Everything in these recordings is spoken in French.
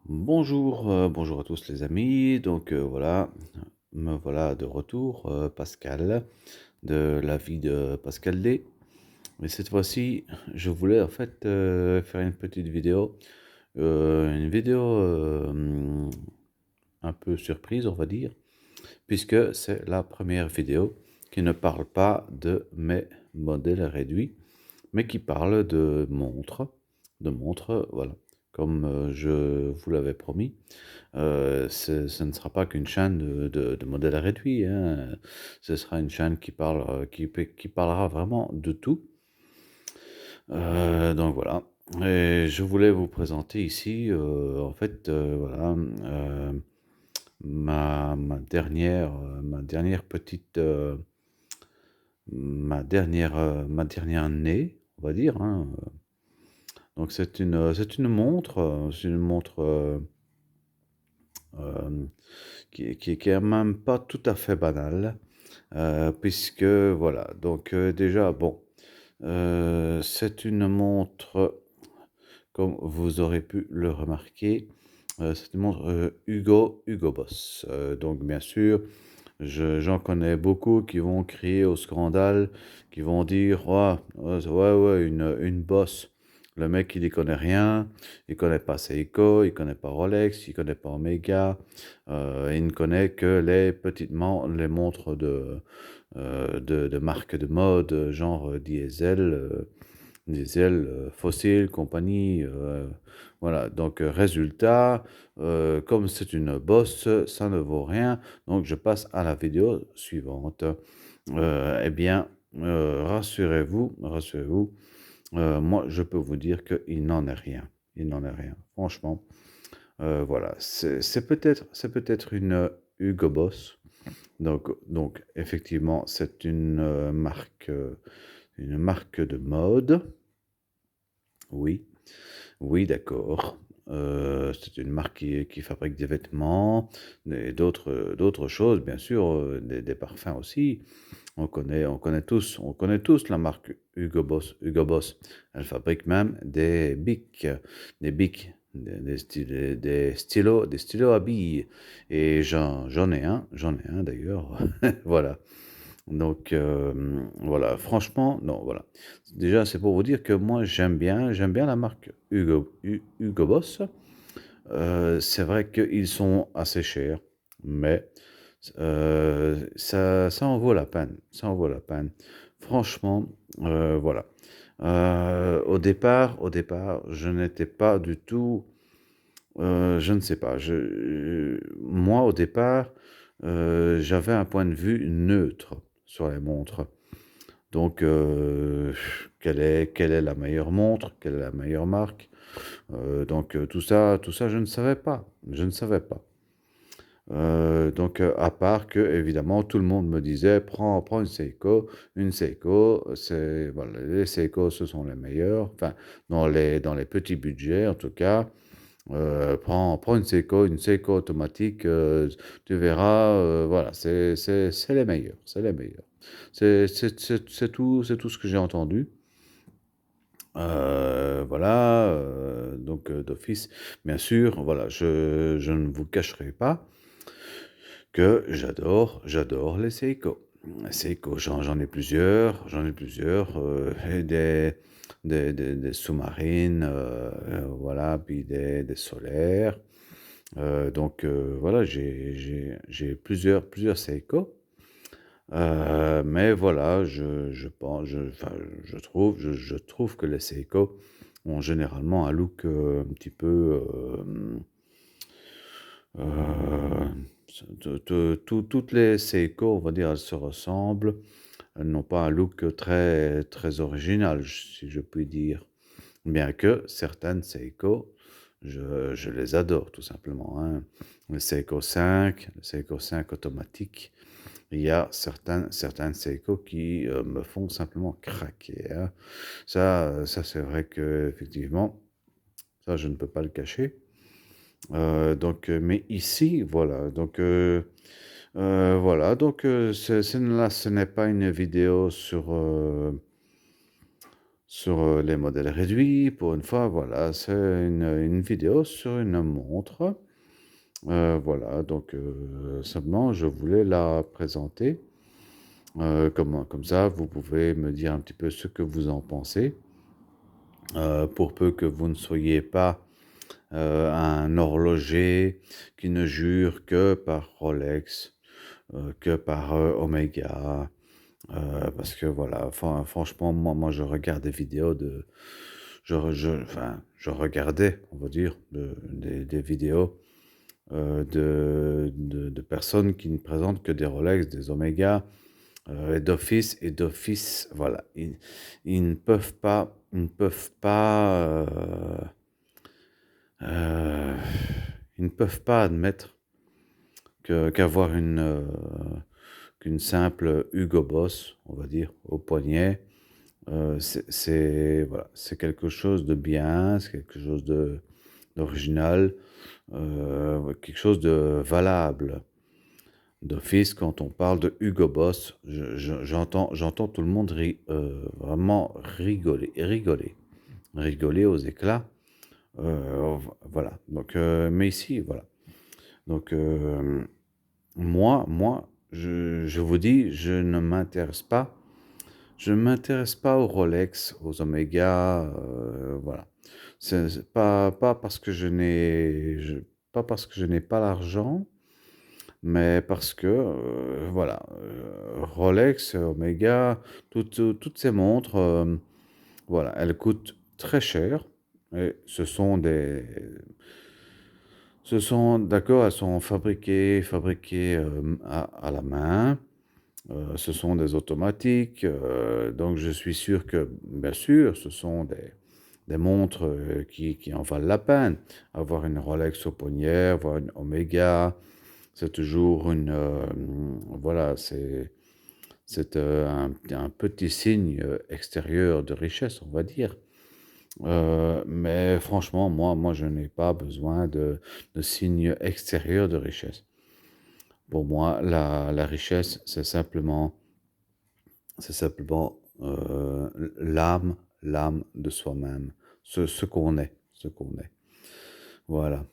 Bonjour, bonjour à tous les amis. Voilà, me voilà de retour, Pascal, de la vie de Pascal D. Mais cette fois-ci, je voulais en fait faire une petite vidéo, un peu surprise, on va dire, puisque c'est la première vidéo qui ne parle pas de mes modèles réduits, mais qui parle de montres, voilà, comme je vous l'avais promis. Ce ne sera pas qu'une chaîne de modèles réduits, hein. Ce sera une chaîne qui parle, qui parlera vraiment de tout. Donc voilà. Et je voulais vous présenter ici, en fait, voilà, ma dernière petite, ma dernière année, on va dire, hein. Donc c'est une montre euh, qui est même pas tout à fait banale, puisque voilà, déjà, bon, c'est une montre, comme vous aurez pu le remarquer, c'est une montre Hugo Boss. Donc bien sûr, j'en connais beaucoup qui vont crier au scandale, qui vont dire: «Ouais, ouais, une Boss». Le mec, il y connaît rien, il connaît pas Seiko, il connaît pas Rolex, il connaît pas Omega, il ne connaît que les montres de marque de mode, genre Diesel, Fossil, compagnie, voilà. Donc résultat, comme c'est une bosse, ça ne vaut rien. Donc je passe à la vidéo suivante. Eh bien, rassurez-vous, moi je peux vous dire qu'il n'en est rien. Il n'en est rien. Franchement, voilà. C'est peut-être une Hugo Boss. Donc effectivement, c'est une marque de mode. Oui, oui, d'accord. C'est une marque qui fabrique des vêtements et d'autres choses, bien sûr, des parfums aussi. On connaît tous la marque Hugo Boss. Hugo Boss. Elle fabrique même des bics, des stylos à billes. Et j'en ai un d'ailleurs. Voilà. Voilà, franchement, non, voilà. Déjà, c'est pour vous dire que moi, j'aime bien la marque Hugo Boss. C'est vrai qu'ils sont assez chers, mais ça en vaut la peine. Ça en vaut la peine. Franchement, voilà. Au départ, je n'étais pas du tout, je ne sais pas. Moi, au départ, j'avais un point de vue neutre sur les montres. Donc, quelle est la meilleure montre? Quelle est la meilleure marque? Tout ça, je ne savais pas. Je ne savais pas. À part que, évidemment, tout le monde me disait, prends une Seiko, voilà, les Seiko, ce sont les meilleurs, enfin, dans les petits budgets, en tout cas. Prends une Seiko automatique, tu verras, voilà, c'est les meilleurs, c'est les meilleurs. C'est tout ce que j'ai entendu. Voilà, d'office, bien sûr, voilà, je ne vous cacherai pas que j'adore les Seiko. Les Seiko, j'en ai plusieurs, et des sous-marines, voilà, puis des solaires. Voilà, j'ai plusieurs Seiko. Mais voilà, je pense, enfin, je trouve que les Seiko ont généralement un look un petit peu. Euh, Toutes les Seiko, on va dire, elles se ressemblent. Elles n'ont pas un look très original, si je puis dire. Bien que certaines Seiko, je les adore tout simplement, hein. Le Seiko 5 automatique. Il y a certaines Seiko qui me font simplement craquer, hein. Ça c'est vrai que effectivement, ça je ne peux pas le cacher. Mais ici, voilà. Voilà. Là, ce n'est pas une vidéo sur les modèles réduits. Pour une fois, voilà, c'est une vidéo sur une montre. Voilà, donc simplement, je voulais la présenter. Comme ça, vous pouvez me dire un petit peu ce que vous en pensez. Pour peu que vous ne soyez pas un horloger qui ne jure que par Rolex, que par Omega. Parce que voilà, franchement, moi, je regarde des vidéos enfin, je regardais, on va dire, des vidéos de personnes qui ne présentent que des Rolex, des Omega, et d'office, voilà, ils ne peuvent pas, euh, ils ne peuvent pas admettre qu'avoir qu'une simple Hugo Boss, on va dire, au poignet, voilà, c'est quelque chose de bien, c'est quelque chose d'original, quelque chose de valable. D'office, quand on parle de Hugo Boss, j'entends tout le monde vraiment rigoler aux éclats. Voilà. Donc, mais ici, voilà. Donc, moi, je vous dis, je ne m'intéresse pas aux Rolex, aux Omega, voilà. C'est pas parce que pas parce que je n'ai pas l'argent, mais parce que, voilà, Rolex, Omega, toutes ces montres, voilà, elles coûtent très cher. Et d'accord, elles sont fabriquées à la main. Ce sont des automatiques. Donc, je suis sûr que, bien sûr, ce sont des montres qui en valent la peine. Avoir une Rolex au poignet, avoir une Omega, c'est toujours voilà, c'est un petit signe extérieur de richesse, on va dire. Mais franchement, moi, je n'ai pas besoin de signes extérieurs de richesse. Pour moi, la richesse, c'est simplement l'âme de soi-même, ce qu'on est, ce qu'on est. Voilà.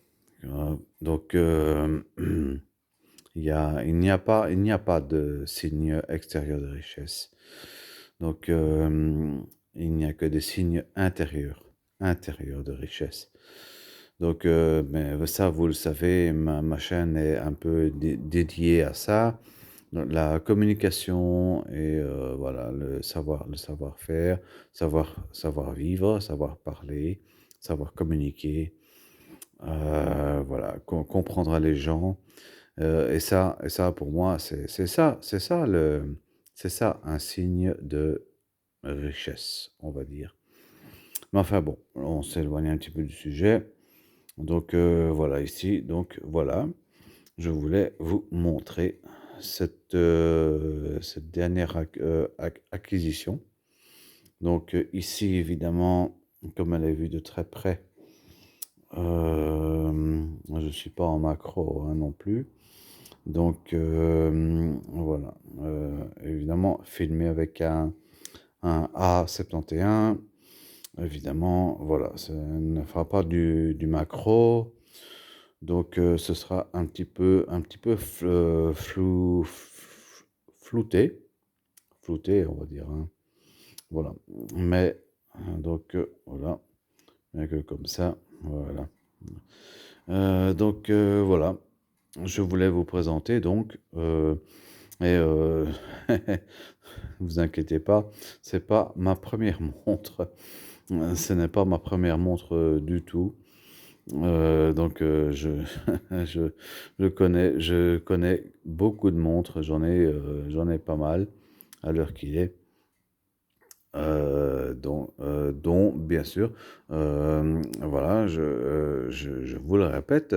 Donc, il n'y a pas de signe extérieur de richesse. Donc, il n'y a que des signes intérieurs de richesse. Donc, mais ça, vous le savez, ma chaîne est un peu dédiée à ça. Donc, la communication et voilà, le savoir-faire, savoir vivre, savoir parler, savoir communiquer, voilà, comprendre les gens. Et ça, pour moi, c'est ça un signe de richesse, on va dire. Mais enfin bon, on s'éloigne un petit peu du sujet. Donc voilà, ici, donc voilà, je voulais vous montrer cette dernière acquisition. Donc ici, évidemment, comme elle est vue de très près, je ne suis pas en macro hein, non plus. Donc voilà, évidemment, filmé avec un A71, évidemment, voilà, ça ne fera pas du macro. Donc, ce sera un petit peu flouté, on va dire, hein. Voilà. Mais, donc, voilà, rien que comme ça, voilà. Donc, voilà, je voulais vous présenter, donc, et vous inquiétez pas, c'est pas ma première montre. Ce n'est pas ma première montre du tout. Donc, je, je connais beaucoup de montres, j'en ai pas mal à l'heure qu'il est, dont bien sûr, voilà, je vous le répète,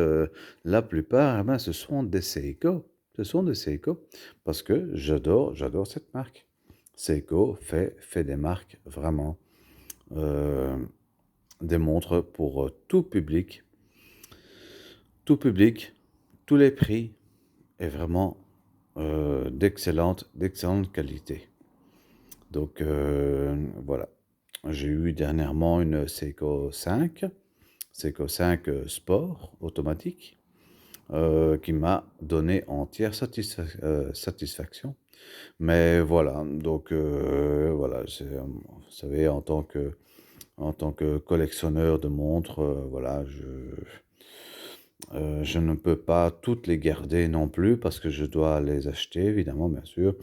la plupart, eh ben, ce sont des Seiko. Ce sont des Seiko parce que j'adore cette marque. Seiko fait des marques vraiment, euh, des montres pour tout public, tous les prix et vraiment d'excellente qualité. Donc voilà. J'ai eu dernièrement une Seiko 5 Sport automatique, qui m'a donné entière satisfaction. Mais voilà, donc voilà, vous savez, en tant que collectionneur de montres, voilà, je ne peux pas toutes les garder non plus parce que je dois les acheter, évidemment, bien sûr.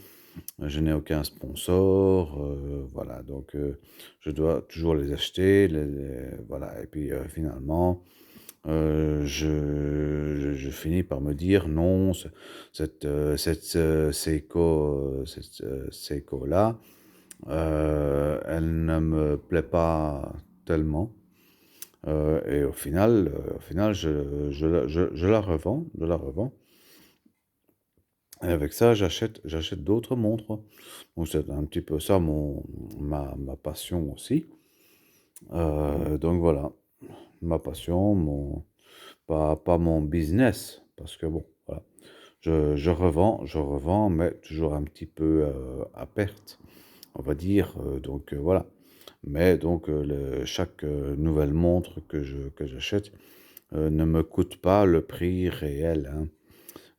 Je n'ai aucun sponsor, voilà, donc je dois toujours les acheter, voilà, et puis finalement, je finis par me dire non, cette Seiko-là, elle ne me plaît pas tellement. Et au final je la revends, je la revends. Et avec ça, j'achète d'autres montres. Donc c'est un petit peu ça ma passion aussi. Donc voilà, ma passion, pas mon business, parce que bon, voilà. Je revends, mais toujours un petit peu à perte, on va dire. Donc voilà. Mais donc chaque nouvelle montre que j'achète ne me coûte pas le prix réel,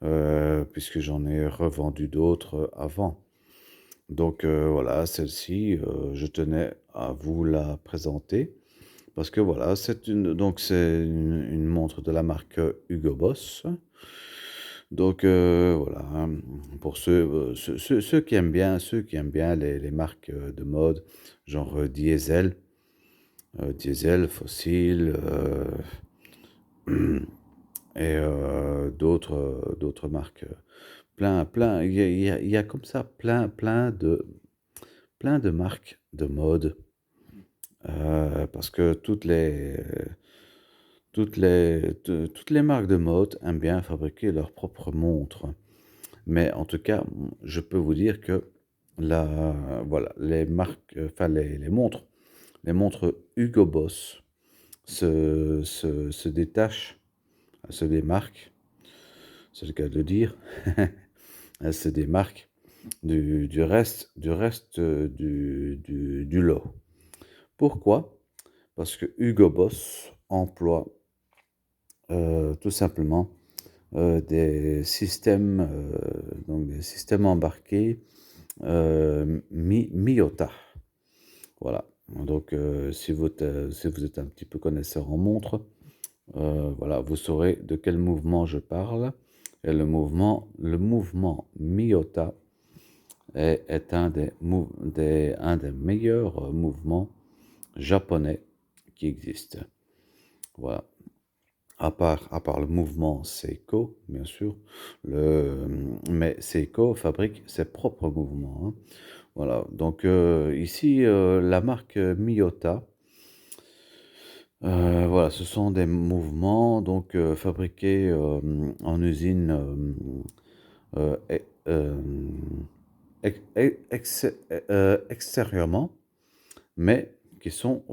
hein, puisque j'en ai revendu d'autres avant. Donc voilà, celle-ci, je tenais à vous la présenter parce que voilà, c'est une montre de la marque Hugo Boss. Donc voilà, hein, pour ceux qui aiment bien, les marques de mode, genre Diesel, Fossil, et d'autres marques, il y a comme ça plein de marques de mode, parce que toutes les marques de mode aiment bien fabriquer leurs propres montres. Mais en tout cas, je peux vous dire que voilà, les marques, enfin les montres Hugo Boss se détachent, se démarquent, c'est le cas de le dire, elles se démarquent du reste du lot. Pourquoi? Parce que Hugo Boss emploie tout simplement des systèmes embarqués Miyota. Voilà. Donc, si vous êtes un petit peu connaisseur en montre, voilà, vous saurez de quel mouvement je parle. Et le mouvement Miyota est un des meilleurs mouvements japonais qui existent. Voilà. À part le mouvement Seiko, bien sûr, mais Seiko fabrique ses propres mouvements, hein. Voilà, donc ici, la marque Miyota, voilà, ce sont des mouvements donc fabriqués en usine euh, e- euh, extérieurement, mais qui sont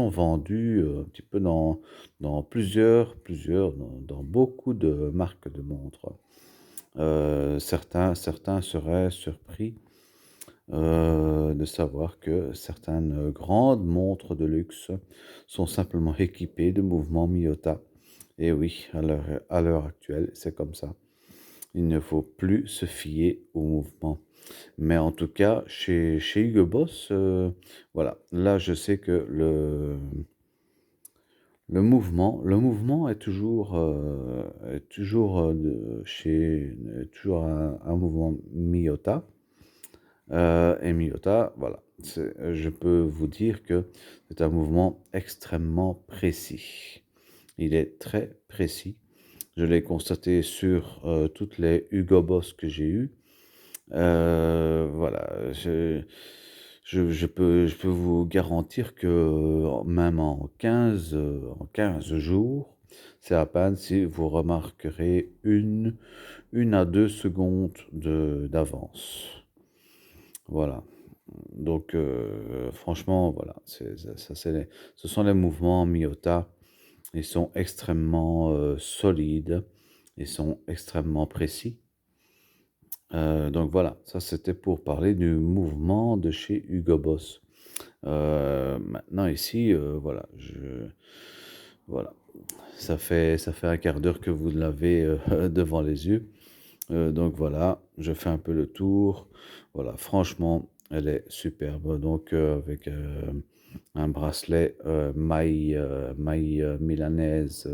vendus un petit peu dans dans beaucoup de marques de montres. Certains seraient surpris de savoir que certaines grandes montres de luxe sont simplement équipées de mouvements Miyota. Et oui, à l'heure actuelle, c'est comme ça. Il ne faut plus se fier au mouvement. Mais en tout cas, chez Hugo Boss, voilà, là je sais que le mouvement est toujours, toujours un mouvement Miyota. Et Miyota, voilà, je peux vous dire que c'est un mouvement extrêmement précis. Il est très précis. Je l'ai constaté sur toutes les Hugo Boss que j'ai eues. Voilà, je peux vous garantir que même en 15 jours, c'est à peine si vous remarquerez une à 2 secondes d'avance. Voilà. Donc, franchement, voilà, ce sont les mouvements Miyota. Ils sont extrêmement solides, ils sont extrêmement précis. Donc voilà, ça c'était pour parler du mouvement de chez Hugo Boss. Maintenant ici, voilà, voilà, ça fait un quart d'heure que vous l'avez, devant les yeux. Donc voilà, je fais un peu le tour. Voilà, franchement, elle est superbe. Donc, avec un bracelet maille milanaise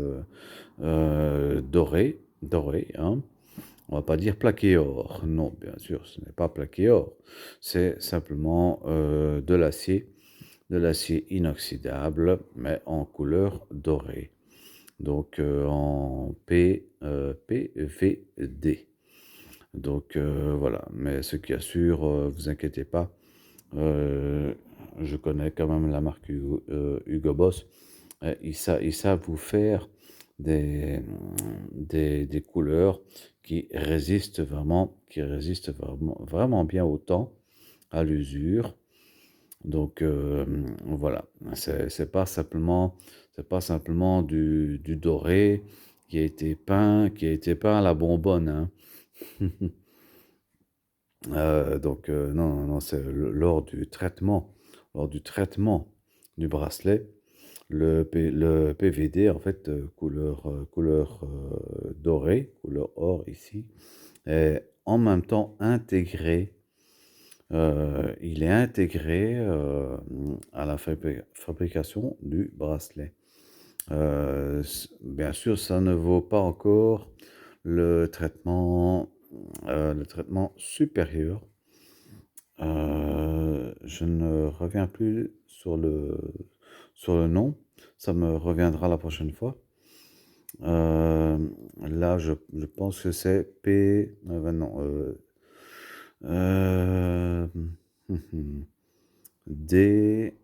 doré, hein. On va pas dire plaqué or. Non, bien sûr, ce n'est pas plaqué or. C'est simplement de l'acier inoxydable, mais en couleur dorée. Donc, en PVD. Donc, voilà, mais ce qui assure, vous inquiétez pas, heu, je connais quand même la marque Hugo Boss, ils savent vous faire des couleurs qui résistent vraiment bien au temps, à l'usure. Donc, voilà, c'est pas simplement du doré qui a été peint à la bonbonne, hein. Donc, non, non, non, c'est lors du traitement du bracelet, le PVD, en fait, couleur dorée, couleur or ici, est en même temps intégré, il est intégré, à la fabrication du bracelet. Bien sûr, ça ne vaut pas encore le traitement supérieur. Je ne reviens plus sur le nom. Ça me reviendra la prochaine fois. Là, je pense que c'est ben non, euh, D,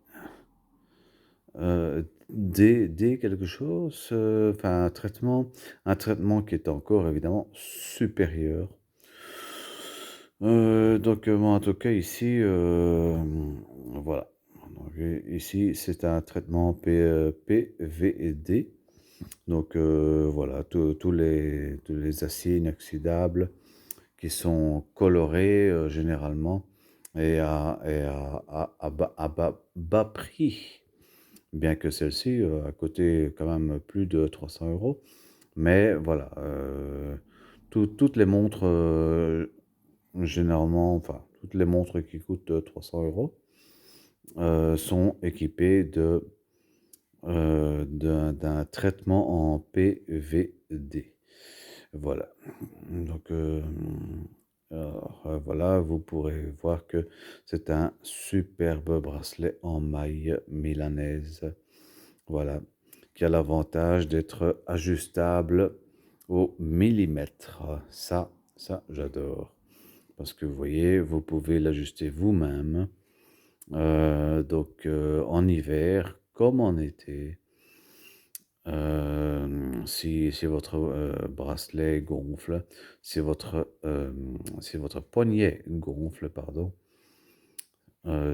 D quelque chose. Enfin, un traitement qui est encore évidemment supérieur. Donc, moi, en tout cas, ici, voilà. Donc, ici, c'est un traitement PVD. Donc, voilà, tous les aciers inoxydables qui sont colorés, généralement, et à bas prix. Bien que celle-ci, a coûté quand même plus de 300 euros. Mais voilà, toutes les montres, généralement, enfin, toutes les montres qui coûtent 300 euros sont équipées d'un traitement en PVD. Voilà. Donc, alors, voilà, vous pourrez voir que c'est un superbe bracelet en maille milanaise. Voilà, qui a l'avantage d'être ajustable au millimètre. Ça, j'adore. Parce que vous voyez, vous pouvez l'ajuster vous-même. Donc, en hiver comme en été, si votre bracelet gonfle, si votre poignet gonfle, pardon,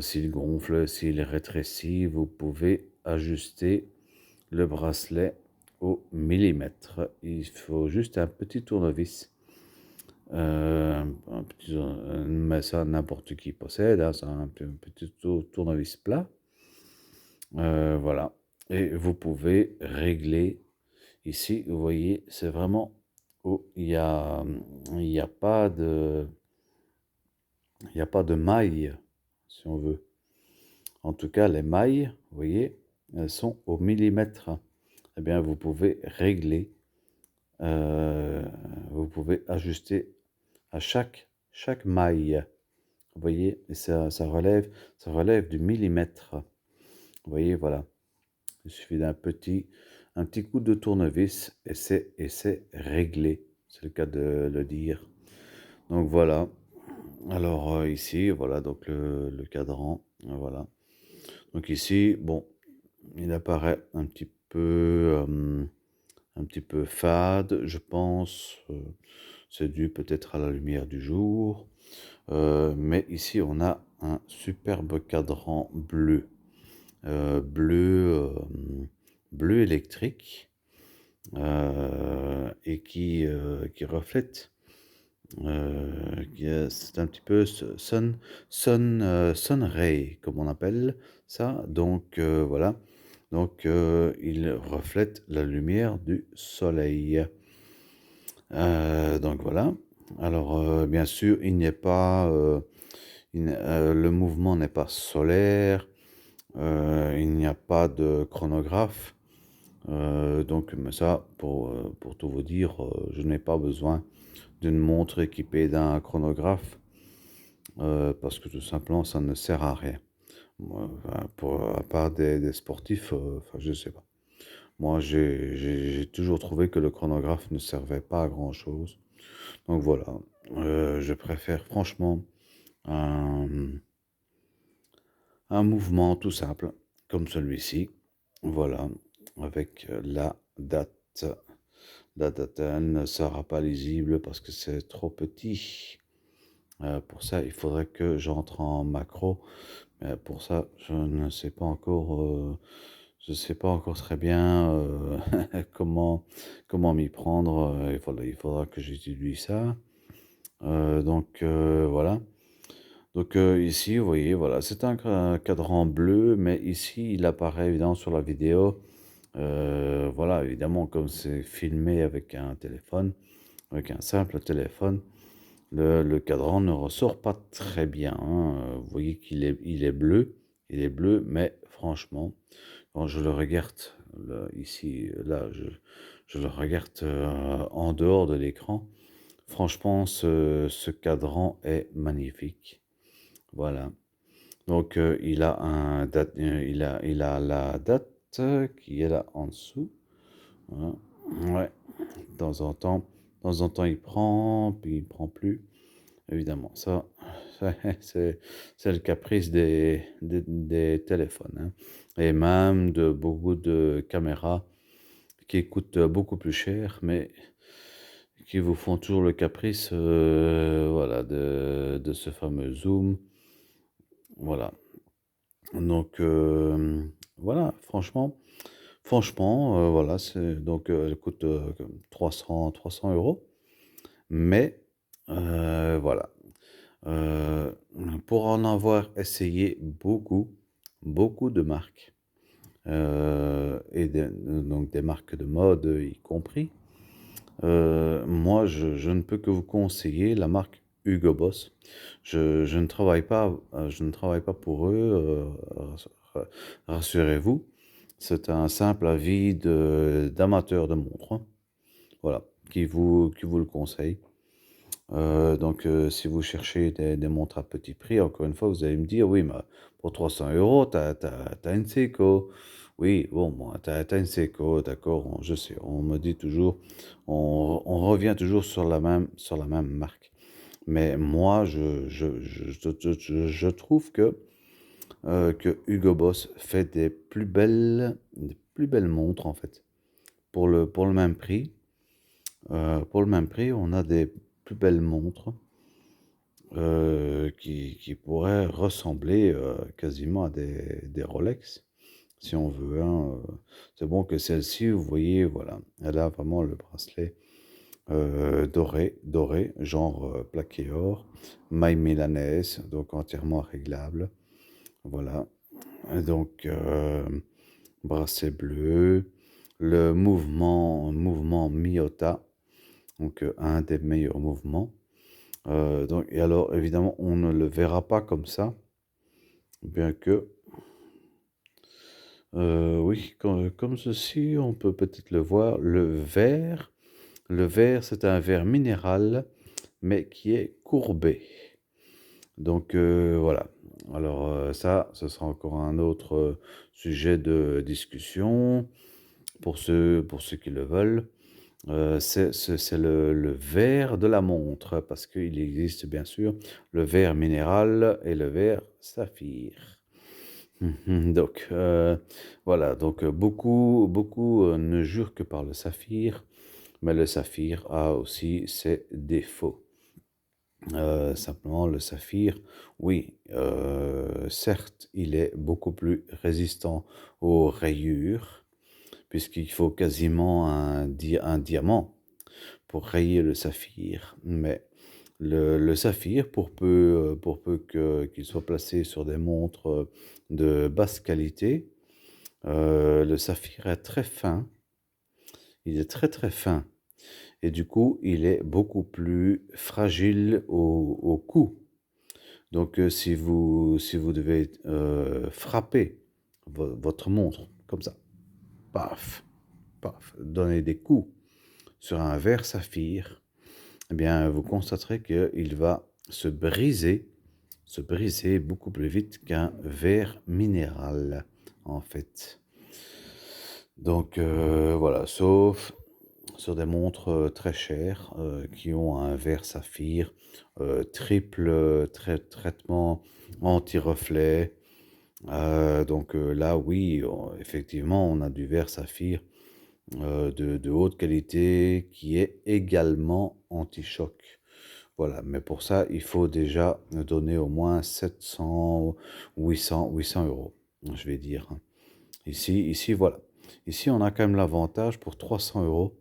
s'il gonfle, s'il rétrécit, vous pouvez ajuster le bracelet au millimètre. Il faut juste un petit tournevis. Mais ça, n'importe qui possède, hein, c'est un petit tournevis plat. Voilà. Et vous pouvez régler ici, vous voyez, c'est vraiment où il y a pas de maille, si on veut. En tout cas, les mailles, vous voyez, elles sont au millimètre. Eh bien, vous pouvez régler, euh, vous pouvez ajuster à chaque maille. Vous voyez, et ça relève du millimètre. Vous voyez, voilà. Il suffit un petit coup de tournevis et c'est réglé. C'est le cas de le dire. Donc voilà. Alors, ici, voilà, donc le cadran, voilà. Donc ici, bon, il apparaît un petit peu fade, je pense. C'est dû peut-être à la lumière du jour. Mais ici, on a un superbe cadran bleu. Bleu électrique, et qui reflète C'est un petit peu sun ray, comme on appelle ça. Donc voilà. Donc il reflète la lumière du soleil. Donc voilà. Alors bien sûr, il n'est pas, le mouvement n'est pas solaire. Il n'y a pas de chronographe. Donc mais ça, pour tout vous dire, je n'ai pas besoin d'une montre équipée d'un chronographe, parce que tout simplement, ça ne sert à rien. Moi, enfin, à part des sportifs, enfin, je sais pas. Moi, j'ai toujours trouvé que le chronographe ne servait pas à grand-chose. Donc voilà, je préfère franchement un, un mouvement tout simple, comme celui-ci. Voilà, avec la date. La date, elle ne sera pas lisible parce que c'est trop petit. Pour ça, il faudrait que j'entre en macro. Mais pour ça, je ne sais pas encore, je sais pas encore très bien comment m'y prendre. Il faudra que j'utilise ça. Donc voilà. Donc ici, vous voyez, voilà, c'est un cadran bleu, mais ici, il apparaît évidemment sur la vidéo. Voilà, évidemment, comme c'est filmé avec un téléphone, avec un simple téléphone. Le cadran ne ressort pas très bien, hein. Vous voyez il est bleu, mais franchement, quand je le regarde ici, là, je le regarde en dehors de l'écran. Franchement, ce cadran est magnifique. Voilà. Donc, il a la date qui est là en dessous. Voilà. Ouais. De temps en temps, il prend, puis il prend plus. Évidemment, ça, c'est le caprice des téléphones, hein. Et même de beaucoup de caméras qui coûtent beaucoup plus cher, mais qui vous font toujours le caprice, voilà, de ce fameux zoom. Voilà. Donc, voilà, franchement, voilà, elle coûte 300 euros. Mais, voilà. Heu, pour en avoir essayé beaucoup de marques, et donc des marques de mode, y compris, moi je ne peux que vous conseiller la marque Hugo Boss. Je ne travaille pas pour eux, rassurez-vous. C'est un simple avis d'amateur de montres, hein, voilà, qui vous le conseille. Donc, si vous cherchez des montres à petit prix, encore une fois, vous allez me dire: «Oui, mais pour 300 euros, t'as une Seiko». Oui, bon, moi, t'as une Seiko, d'accord, je sais, on me dit toujours, on revient toujours sur la même marque. Mais moi, je trouve que Hugo Boss fait des plus belles montres, en fait. Pour le même prix, on a des plus belles montres qui pourraient ressembler quasiment à des Rolex, si on veut, hein. C'est bon que celle-ci, vous voyez, voilà, elle a vraiment le bracelet doré, genre plaqué or, maille milanaise, donc entièrement réglable. Voilà. Et donc, bracelet bleu, le mouvement Miyota, donc un des meilleurs mouvements. Donc, et alors, évidemment, on ne le verra pas comme ça, bien que, oui, comme ceci, on peut peut-être le voir. Le verre, c'est un verre minéral, mais qui est courbé. Donc, voilà. Alors, ça, ce sera encore un autre sujet de discussion pour ceux qui le veulent. C'est le verre de la montre, parce qu'il existe bien sûr le verre minéral et le verre saphir. Donc, voilà, donc beaucoup ne jurent que par le saphir, mais le saphir a aussi ses défauts. Simplement, le saphir, oui, certes, il est beaucoup plus résistant aux rayures, puisqu'il faut quasiment un diamant pour rayer le saphir. Mais le saphir, pour peu qu'il soit placé sur des montres de basse qualité. Le saphir est très fin, il est très très fin et du coup il est beaucoup plus fragile au cou. Donc si vous devez frapper votre montre comme ça, paf, paf, donner des coups sur un verre saphir, eh bien vous constaterez qu'il va se briser beaucoup plus vite qu'un verre minéral en fait. Donc voilà, sauf sur des montres très chères qui ont un verre saphir, triple traitement anti-reflet. Donc là, oui, effectivement, on a du verre saphir de haute qualité qui est également anti-choc. Voilà, mais pour ça, il faut déjà donner au moins 700, 800 euros, je vais dire, hein. Ici, voilà. Ici, on a quand même l'avantage pour 300 euros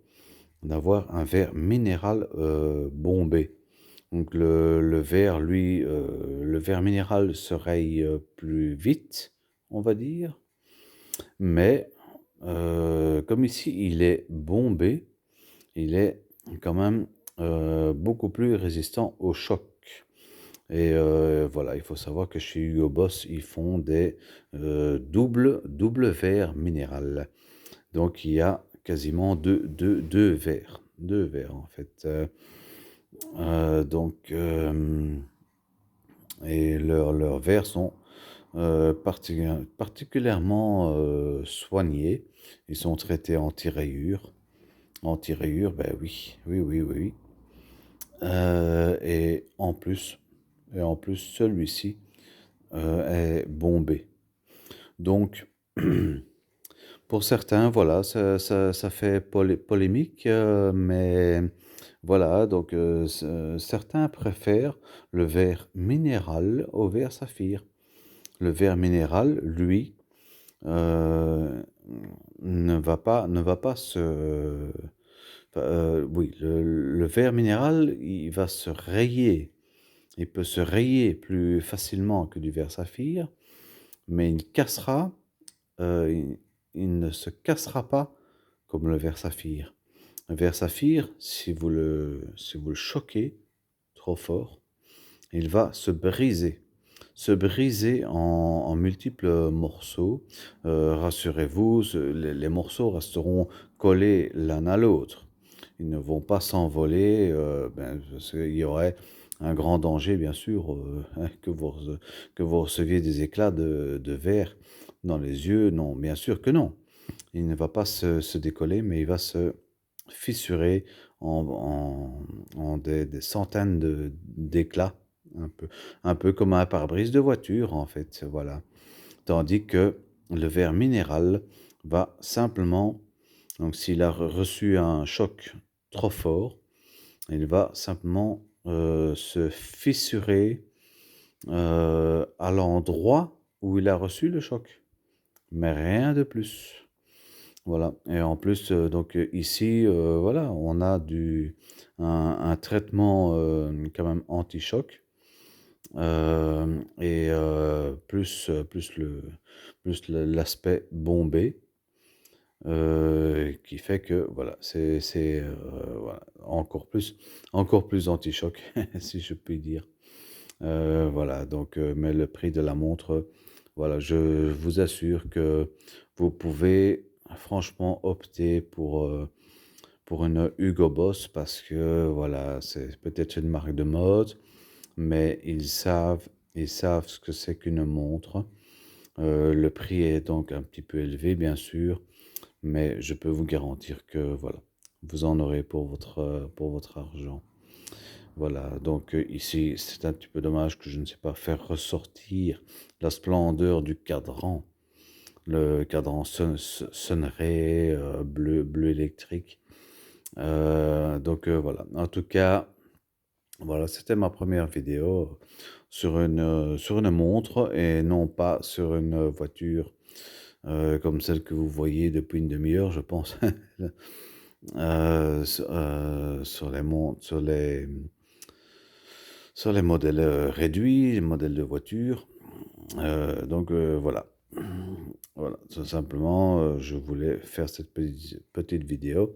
d'avoir un verre minéral bombé. Donc le verre, lui, le verre minéral se raye plus vite, on va dire. Mais comme ici, il est bombé, il est quand même beaucoup plus résistant au choc. Et voilà, il faut savoir que chez Hugo Boss, ils font des double verre minéral. Donc il y a quasiment deux verres. Deux verres en fait. Donc, et leurs verres sont particulièrement soignés. Ils sont traités anti-rayures. Anti-rayures, ben oui, oui, oui, oui, oui. Et en plus, celui-ci est bombé. Donc, pour certains, voilà, ça fait polémique, mais voilà, donc certains préfèrent le verre minéral au verre saphir. Le verre minéral, lui, euh, ne va pas se... oui, le verre minéral, il va se rayer. Il peut se rayer plus facilement que du verre saphir, mais il cassera, il ne se cassera pas comme le verre saphir. Un verre saphir, si vous le choquez trop fort, il va se briser en multiples morceaux. Rassurez-vous, les morceaux resteront collés l'un à l'autre. Ils ne vont pas s'envoler, parce qu'il y aurait un grand danger, bien sûr, que vous receviez des éclats de verre dans les yeux. Non, bien sûr que non. Il ne va pas se décoller, mais il va se fissurer en des centaines d'éclats, un peu, un peu comme un pare-brise de voiture, en fait, voilà. Tandis que le verre minéral va simplement, donc s'il a reçu un choc trop fort, il va simplement se fissurer à l'endroit où il a reçu le choc, mais rien de plus. Voilà, et en plus, donc ici, voilà, on a un traitement quand même anti-choc, et plus l'aspect bombé, qui fait que voilà, voilà, encore plus anti-choc, si je puis dire. Voilà, donc, mais le prix de la montre, voilà, je vous assure que vous pouvez franchement opter pour une Hugo Boss parce que voilà, c'est peut-être une marque de mode, mais ils savent ce que c'est qu'une montre. Le prix est donc un petit peu élevé, bien sûr, mais je peux vous garantir que voilà, vous en aurez pour votre argent. Voilà, donc ici, c'est un petit peu dommage que je ne sais pas faire ressortir la splendeur du cadran. Le cadran sonnerait bleu électrique. Donc voilà, en tout cas, voilà, c'était ma première vidéo sur une montre et non pas sur une voiture comme celle que vous voyez depuis une demi-heure, je pense. Sur les montres, sur les modèles réduits, les modèles de voitures. Voilà. Voilà, tout simplement, je voulais faire cette petite vidéo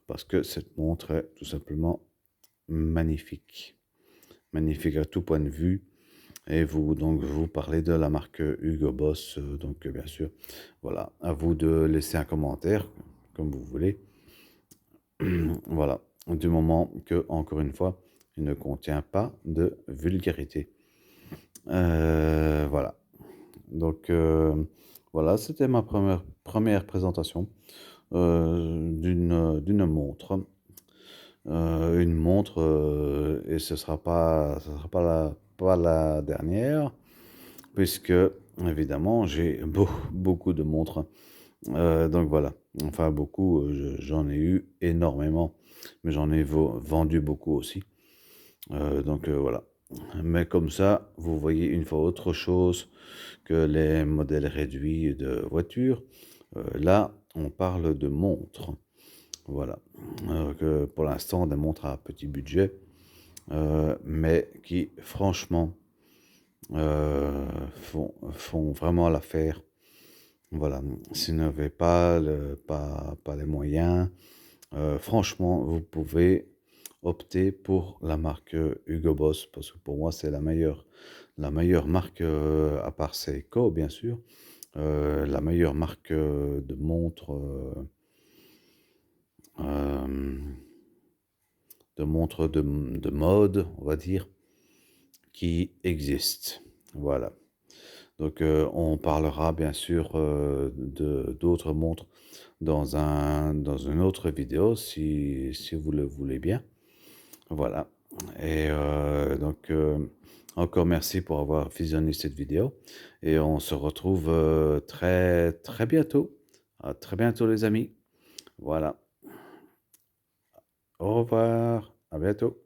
parce que cette montre est tout simplement magnifique. Magnifique à tout point de vue. Et vous parlez de la marque Hugo Boss. Bien sûr, voilà, à vous de laisser un commentaire, comme vous voulez. Voilà, du moment que, encore une fois, il ne contient pas de vulgarité. Voilà. Donc, voilà, c'était ma première présentation d'une montre. Une montre, et ce sera pas la dernière, puisque, évidemment, j'ai beaucoup de montres. Voilà. Enfin, beaucoup, j'en ai eu énormément, mais j'en ai vendu beaucoup aussi. Voilà. Mais comme ça, vous voyez une fois autre chose que les modèles réduits de voitures. Là, on parle de montres. Voilà. Pour l'instant, des montres à petit budget, mais qui, franchement, font vraiment l'affaire. Voilà. Si vous n'avez pas les moyens, franchement, vous pouvez opter pour la marque Hugo Boss, parce que pour moi, c'est la meilleure marque, à part Seiko, bien sûr, la meilleure marque de montres, euh, de mode, on va dire, qui existe. Voilà. On parlera bien sûr de d'autres montres dans une autre vidéo si vous le voulez bien. Voilà. Et encore merci pour avoir visionné cette vidéo. Et on se retrouve très, très bientôt. À très bientôt, les amis. Voilà. Au revoir. À bientôt.